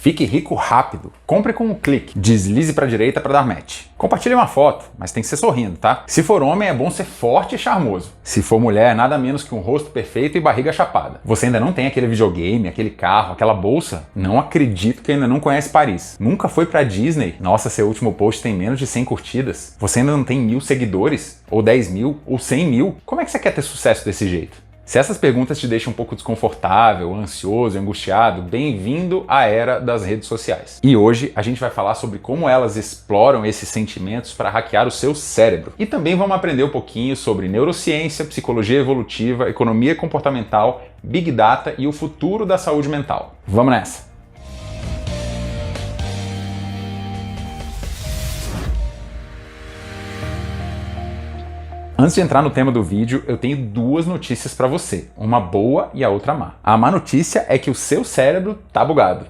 Fique rico rápido. Compre com um clique. Deslize para a direita para dar match. Compartilhe uma foto, mas tem que ser sorrindo, tá? Se for homem, é bom ser forte e charmoso. Se for mulher, nada menos que um rosto perfeito e barriga chapada. Você ainda não tem aquele videogame, aquele carro, aquela bolsa? Não acredito que ainda não conhece Paris. Nunca foi pra Disney? Nossa, seu último post tem menos de 100 curtidas. Você ainda não tem 1000 seguidores? Ou 10 mil? Ou 100 mil? Como é que você quer ter sucesso desse jeito? Se essas perguntas te deixam um pouco desconfortável, ansioso, angustiado, bem-vindo à era das redes sociais. E hoje a gente vai falar sobre como elas exploram esses sentimentos para hackear o seu cérebro. E também vamos aprender um pouquinho sobre neurociência, psicologia evolutiva, economia comportamental, Big Data e o futuro da saúde mental. Vamos nessa! Antes de entrar no tema do vídeo, eu tenho duas notícias para você, uma boa e a outra má. A má notícia é que o seu cérebro tá bugado.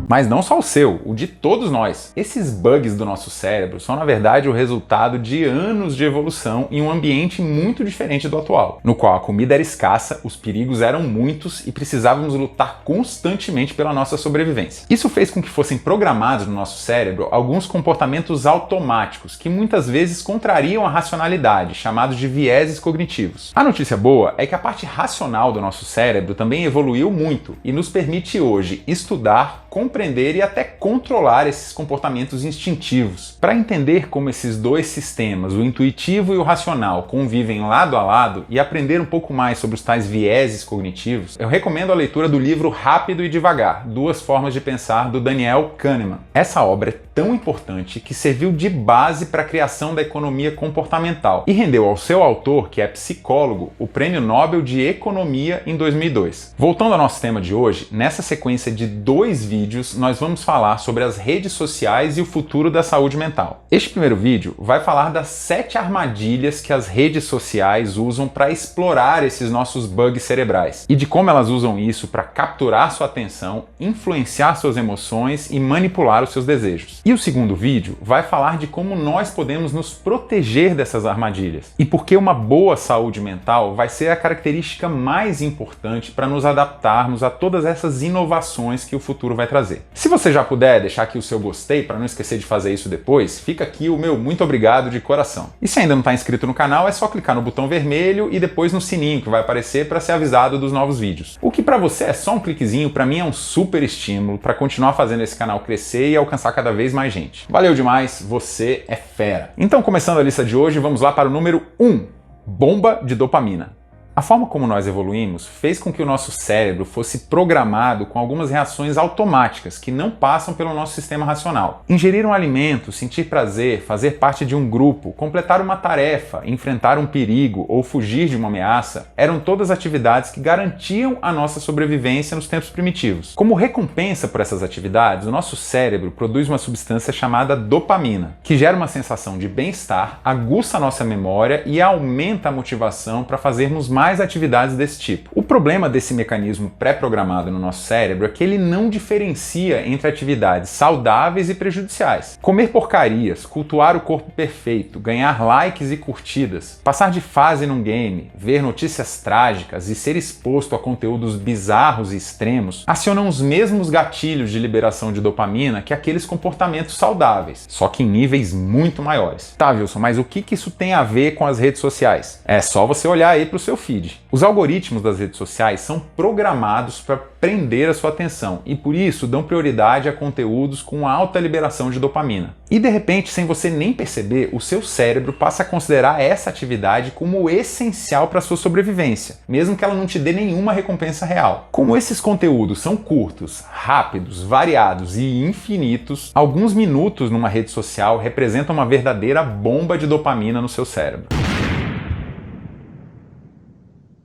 Mas não só o seu, o de todos nós. Esses bugs do nosso cérebro são, na verdade, o resultado de anos de evolução em um ambiente muito diferente do atual, no qual a comida era escassa, os perigos eram muitos e precisávamos lutar constantemente pela nossa sobrevivência. Isso fez com que fossem programados no nosso cérebro alguns comportamentos automáticos que muitas vezes contrariam a racionalidade, chamados de vieses cognitivos. A notícia boa é que a parte racional do nosso cérebro também evoluiu muito e nos permite hoje estudar, compreender e até controlar esses comportamentos instintivos. Para entender como esses dois sistemas, o intuitivo e o racional, convivem lado a lado e aprender um pouco mais sobre os tais vieses cognitivos, eu recomendo a leitura do livro Rápido e Devagar, Duas Formas de Pensar, do Daniel Kahneman. Essa obra é tão importante que serviu de base para a criação da economia comportamental e rendeu ao seu autor, que é psicólogo, o Prêmio Nobel de Economia em 2002. Voltando ao nosso tema de hoje, nessa sequência de 2 vídeos, nós vamos falar sobre as redes sociais e o futuro da saúde mental. Este primeiro vídeo vai falar das 7 armadilhas que as redes sociais usam para explorar esses nossos bugs cerebrais e de como elas usam isso para capturar sua atenção, influenciar suas emoções e manipular os seus desejos. E o segundo vídeo vai falar de como nós podemos nos proteger dessas armadilhas e por que uma boa saúde mental vai ser a característica mais importante para nos adaptarmos a todas essas inovações que o futuro vai trazer. Se você já puder deixar aqui o seu gostei para não esquecer de fazer isso depois, fica aqui o meu muito obrigado de coração. E se ainda não está inscrito no canal, é só clicar no botão vermelho e depois no sininho que vai aparecer para ser avisado dos novos vídeos. O que para você é só um cliquezinho, para mim é um super estímulo para continuar fazendo esse canal crescer e alcançar cada vez mais gente. Valeu demais, você é fera! Então, começando a lista de hoje, vamos lá para o número 1, bomba de dopamina. A forma como nós evoluímos fez com que o nosso cérebro fosse programado com algumas reações automáticas que não passam pelo nosso sistema racional. Ingerir um alimento, sentir prazer, fazer parte de um grupo, completar uma tarefa, enfrentar um perigo ou fugir de uma ameaça eram todas atividades que garantiam a nossa sobrevivência nos tempos primitivos. Como recompensa por essas atividades, o nosso cérebro produz uma substância chamada dopamina, que gera uma sensação de bem-estar, aguça a nossa memória e aumenta a motivação para fazermos mais atividades desse tipo. O problema desse mecanismo pré-programado no nosso cérebro é que ele não diferencia entre atividades saudáveis e prejudiciais. Comer porcarias, cultuar o corpo perfeito, ganhar likes e curtidas, passar de fase num game, ver notícias trágicas e ser exposto a conteúdos bizarros e extremos acionam os mesmos gatilhos de liberação de dopamina que aqueles comportamentos saudáveis, só que em níveis muito maiores. Tá, Wilson, mas o que isso tem a ver com as redes sociais? É só você olhar aí para o seu feed. Os algoritmos das redes sociais são programados para prender a sua atenção e por isso dão prioridade a conteúdos com alta liberação de dopamina. E de repente, sem você nem perceber, o seu cérebro passa a considerar essa atividade como essencial para a sua sobrevivência, mesmo que ela não te dê nenhuma recompensa real. Como esses conteúdos são curtos, rápidos, variados e infinitos, alguns minutos numa rede social representam uma verdadeira bomba de dopamina no seu cérebro.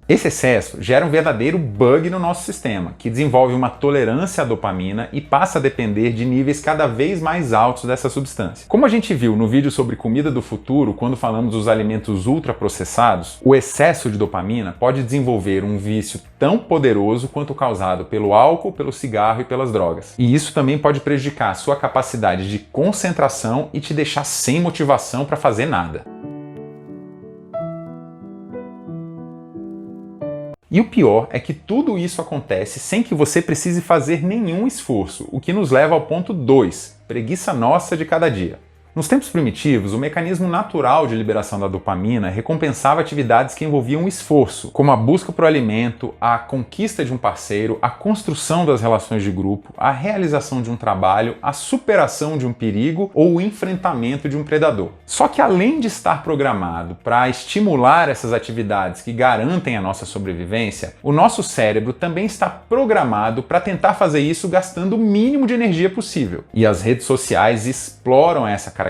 Esse excesso gera um verdadeiro bug no nosso sistema, que desenvolve uma tolerância à dopamina e passa a depender de níveis cada vez mais altos dessa substância. Como a gente viu no vídeo sobre comida do futuro, quando falamos dos alimentos ultraprocessados, o excesso de dopamina pode desenvolver um vício tão poderoso quanto o causado pelo álcool, pelo cigarro e pelas drogas. E isso também pode prejudicar a sua capacidade de concentração e te deixar sem motivação para fazer nada. E o pior é que tudo isso acontece sem que você precise fazer nenhum esforço, o que nos leva ao ponto 2, preguiça nossa de cada dia. Nos tempos primitivos, o mecanismo natural de liberação da dopamina recompensava atividades que envolviam esforço, como a busca por alimento, a conquista de um parceiro, a construção das relações de grupo, a realização de um trabalho, a superação de um perigo ou o enfrentamento de um predador. Só que além de estar programado para estimular essas atividades que garantem a nossa sobrevivência, o nosso cérebro também está programado para tentar fazer isso gastando o mínimo de energia possível. E as redes sociais exploram essa característica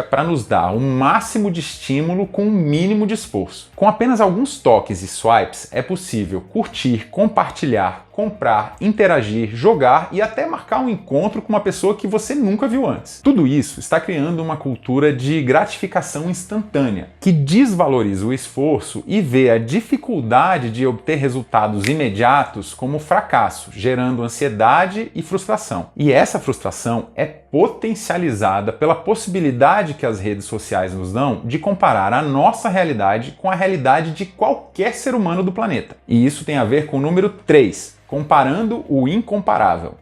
para nos dar o máximo de estímulo com o mínimo de esforço. Com apenas alguns toques e swipes, é possível curtir, compartilhar, comprar, interagir, jogar e até marcar um encontro com uma pessoa que você nunca viu antes. Tudo isso está criando uma cultura de gratificação instantânea, que desvaloriza o esforço e vê a dificuldade de obter resultados imediatos como fracasso, gerando ansiedade e frustração. E essa frustração é potencializada pela possibilidade que as redes sociais nos dão de comparar a nossa realidade com a realidade de qualquer ser humano do planeta. E isso tem a ver com o número 3, comparando o incomparável.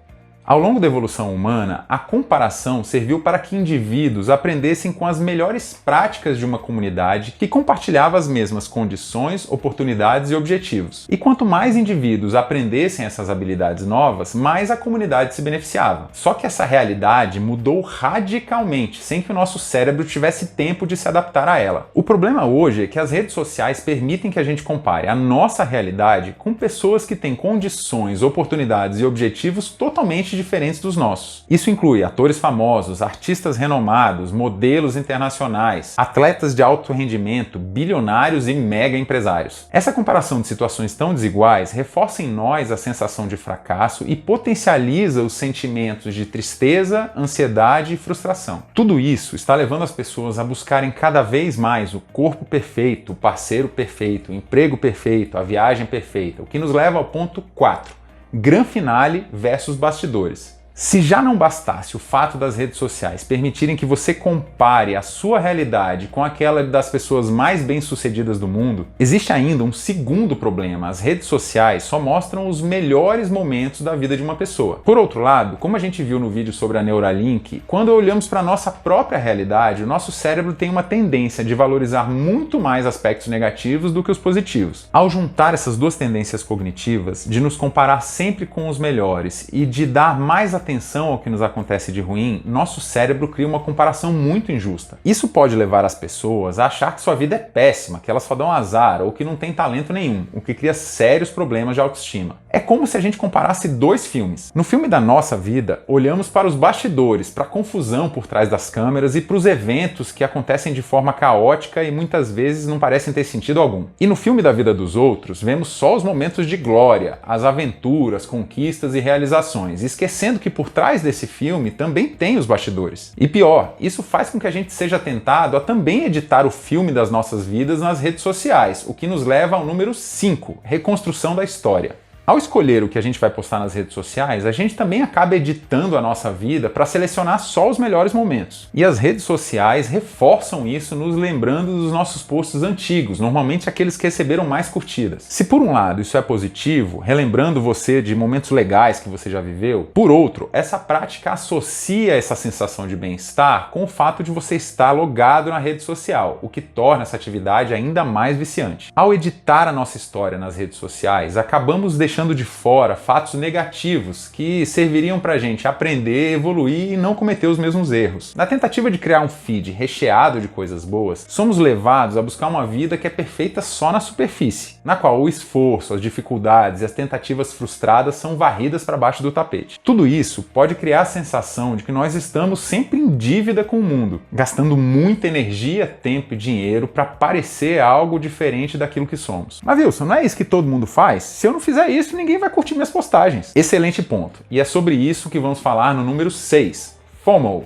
Ao longo da evolução humana, a comparação serviu para que indivíduos aprendessem com as melhores práticas de uma comunidade que compartilhava as mesmas condições, oportunidades e objetivos. E quanto mais indivíduos aprendessem essas habilidades novas, mais a comunidade se beneficiava. Só que essa realidade mudou radicalmente, sem que o nosso cérebro tivesse tempo de se adaptar a ela. O problema hoje é que as redes sociais permitem que a gente compare a nossa realidade com pessoas que têm condições, oportunidades e objetivos totalmente diferentes dos nossos. Isso inclui atores famosos, artistas renomados, modelos internacionais, atletas de alto rendimento, bilionários e mega empresários. Essa comparação de situações tão desiguais reforça em nós a sensação de fracasso e potencializa os sentimentos de tristeza, ansiedade e frustração. Tudo isso está levando as pessoas a buscarem cada vez mais o corpo perfeito, o parceiro perfeito, o emprego perfeito, a viagem perfeita, o que nos leva ao ponto 4. Gran finale versus bastidores. Se já não bastasse o fato das redes sociais permitirem que você compare a sua realidade com aquela das pessoas mais bem-sucedidas do mundo, existe ainda um segundo problema. As redes sociais só mostram os melhores momentos da vida de uma pessoa. Por outro lado, como a gente viu no vídeo sobre a Neuralink, quando olhamos para a nossa própria realidade, o nosso cérebro tem uma tendência de valorizar muito mais aspectos negativos do que os positivos. Ao juntar essas duas tendências cognitivas, de nos comparar sempre com os melhores e de dar mais atenção ao que nos acontece de ruim, nosso cérebro cria uma comparação muito injusta. Isso pode levar as pessoas a achar que sua vida é péssima, que elas só dão azar ou que não tem talento nenhum, o que cria sérios problemas de autoestima. É como se a gente comparasse dois filmes. No filme da nossa vida, olhamos para os bastidores, para a confusão por trás das câmeras e para os eventos que acontecem de forma caótica e muitas vezes não parecem ter sentido algum. E no filme da vida dos outros, vemos só os momentos de glória, as aventuras, conquistas e realizações, esquecendo que por trás desse filme também tem os bastidores. E pior, isso faz com que a gente seja tentado a também editar o filme das nossas vidas nas redes sociais, o que nos leva ao número 5, reconstrução da história. Ao escolher o que a gente vai postar nas redes sociais, a gente também acaba editando a nossa vida para selecionar só os melhores momentos. E as redes sociais reforçam isso nos lembrando dos nossos posts antigos, normalmente aqueles que receberam mais curtidas. Se por um lado isso é positivo, relembrando você de momentos legais que você já viveu, por outro, essa prática associa essa sensação de bem-estar com o fato de você estar logado na rede social, o que torna essa atividade ainda mais viciante. Ao editar a nossa história nas redes sociais, acabamos deixando de fora fatos negativos que serviriam pra gente aprender, evoluir e não cometer os mesmos erros. Na tentativa de criar um feed recheado de coisas boas, somos levados a buscar uma vida que é perfeita só na superfície, na qual o esforço, as dificuldades e as tentativas frustradas são varridas para baixo do tapete. Tudo isso pode criar a sensação de que nós estamos sempre em dívida com o mundo, gastando muita energia, tempo e dinheiro para parecer algo diferente daquilo que somos. Mas Wilson, não é isso que todo mundo faz? Se eu não fizer isso, ninguém vai curtir minhas postagens. Excelente ponto. E é sobre isso que vamos falar no número 6, FOMO.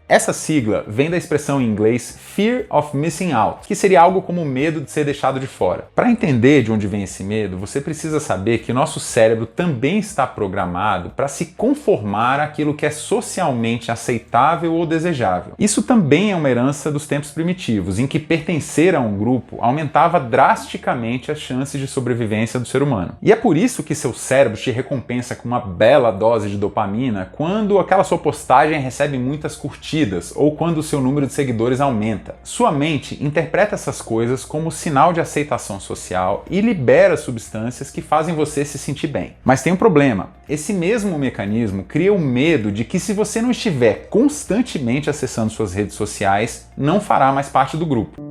Essa sigla vem da expressão em inglês Fear of Missing Out, que seria algo como o medo de ser deixado de fora. Para entender de onde vem esse medo, você precisa saber que nosso cérebro também está programado para se conformar àquilo que é socialmente aceitável ou desejável. Isso também é uma herança dos tempos primitivos, em que pertencer a um grupo aumentava drasticamente as chances de sobrevivência do ser humano. E é por isso que seu cérebro te recompensa com uma bela dose de dopamina quando aquela sua postagem recebe muitas curtidas ou quando o seu número de seguidores aumenta. Sua mente interpreta essas coisas como sinal de aceitação social e libera substâncias que fazem você se sentir bem. Mas tem um problema. Esse mesmo mecanismo cria o medo de que se você não estiver constantemente acessando suas redes sociais, não fará mais parte do grupo.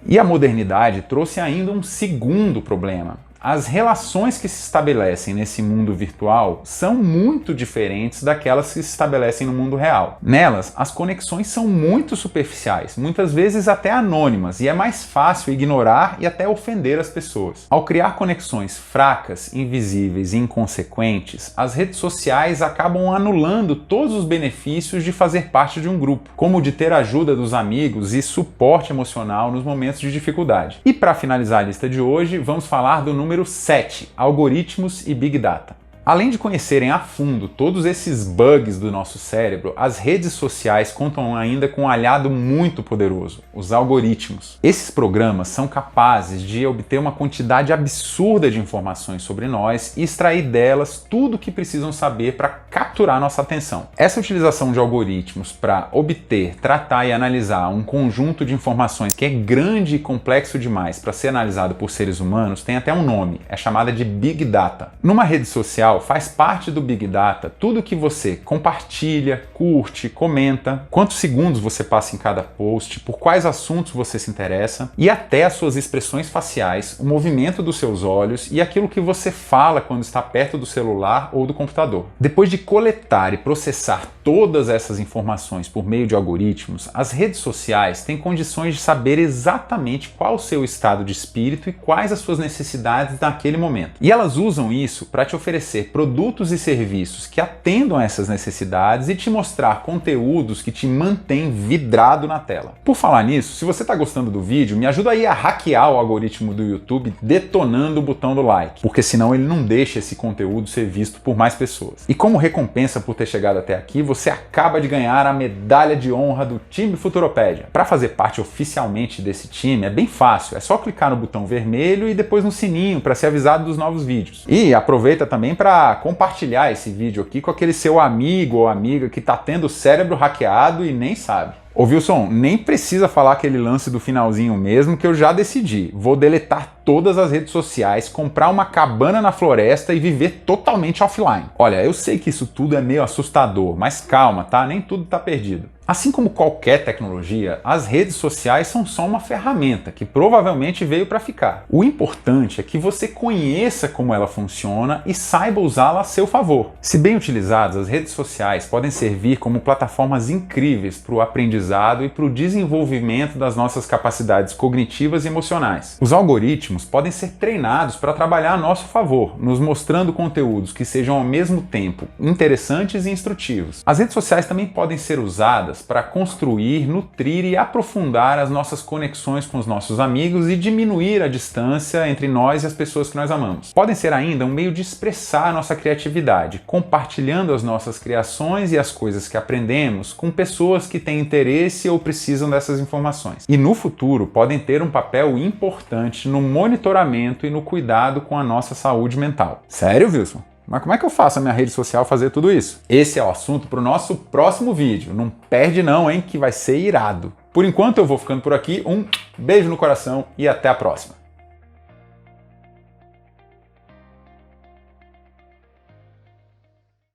E a modernidade trouxe ainda um segundo problema. As relações que se estabelecem nesse mundo virtual são muito diferentes daquelas que se estabelecem no mundo real. Nelas, as conexões são muito superficiais, muitas vezes até anônimas, e é mais fácil ignorar e até ofender as pessoas. Ao criar conexões fracas, invisíveis e inconsequentes, as redes sociais acabam anulando todos os benefícios de fazer parte de um grupo, como o de ter ajuda dos amigos e suporte emocional nos momentos de dificuldade. E para finalizar a lista de hoje, vamos falar do número 7, algoritmos e Big Data. Além de conhecerem a fundo todos esses bugs do nosso cérebro, as redes sociais contam ainda com um aliado muito poderoso, os algoritmos. Esses programas são capazes de obter uma quantidade absurda de informações sobre nós e extrair delas tudo o que precisam saber para capturar nossa atenção. Essa utilização de algoritmos para obter, tratar e analisar um conjunto de informações que é grande e complexo demais para ser analisado por seres humanos tem até um nome, é chamada de Big Data. Numa rede social, faz parte do Big Data tudo que você compartilha, curte, comenta, quantos segundos você passa em cada post, por quais assuntos você se interessa e até as suas expressões faciais, o movimento dos seus olhos e aquilo que você fala quando está perto do celular ou do computador. Depois de coletar e processar todas essas informações por meio de algoritmos, as redes sociais têm condições de saber exatamente qual o seu estado de espírito e quais as suas necessidades naquele momento. E elas usam isso para te oferecer produtos e serviços que atendam a essas necessidades e te mostrar conteúdos que te mantêm vidrado na tela. Por falar nisso, se você está gostando do vídeo, me ajuda aí a hackear o algoritmo do YouTube detonando o botão do like, porque senão ele não deixa esse conteúdo ser visto por mais pessoas. E como recompensa por ter chegado até aqui, você acaba de ganhar a medalha de honra do time Futuropédia. Para fazer parte oficialmente desse time é bem fácil, é só clicar no botão vermelho e depois no sininho para ser avisado dos novos vídeos. E aproveita também para compartilhar esse vídeo aqui com aquele seu amigo ou amiga que está tendo o cérebro hackeado e nem sabe. Ô Wilson, nem precisa falar aquele lance do finalzinho mesmo que eu já decidi. Vou deletar todas as redes sociais, comprar uma cabana na floresta e viver totalmente offline. Olha, eu sei que isso tudo é meio assustador, mas calma, tá? Nem tudo tá perdido. Assim como qualquer tecnologia, as redes sociais são só uma ferramenta que provavelmente veio para ficar. O importante é que você conheça como ela funciona e saiba usá-la a seu favor. Se bem utilizadas, as redes sociais podem servir como plataformas incríveis para o aprendizado e para o desenvolvimento das nossas capacidades cognitivas e emocionais. Os algoritmos podem ser treinados para trabalhar a nosso favor, nos mostrando conteúdos que sejam ao mesmo tempo interessantes e instrutivos. As redes sociais também podem ser usadas para construir, nutrir e aprofundar as nossas conexões com os nossos amigos e diminuir a distância entre nós e as pessoas que nós amamos. Podem ser ainda um meio de expressar a nossa criatividade, compartilhando as nossas criações e as coisas que aprendemos com pessoas que têm interesse ou precisam dessas informações. E no futuro podem ter um papel importante no monitoramento e no cuidado com a nossa saúde mental. Sério, Wilson? Mas como é que eu faço a minha rede social fazer tudo isso? Esse é o assunto para o nosso próximo vídeo. Não perde não, hein, que vai ser irado. Por enquanto eu vou ficando por aqui. Um beijo no coração e até a próxima.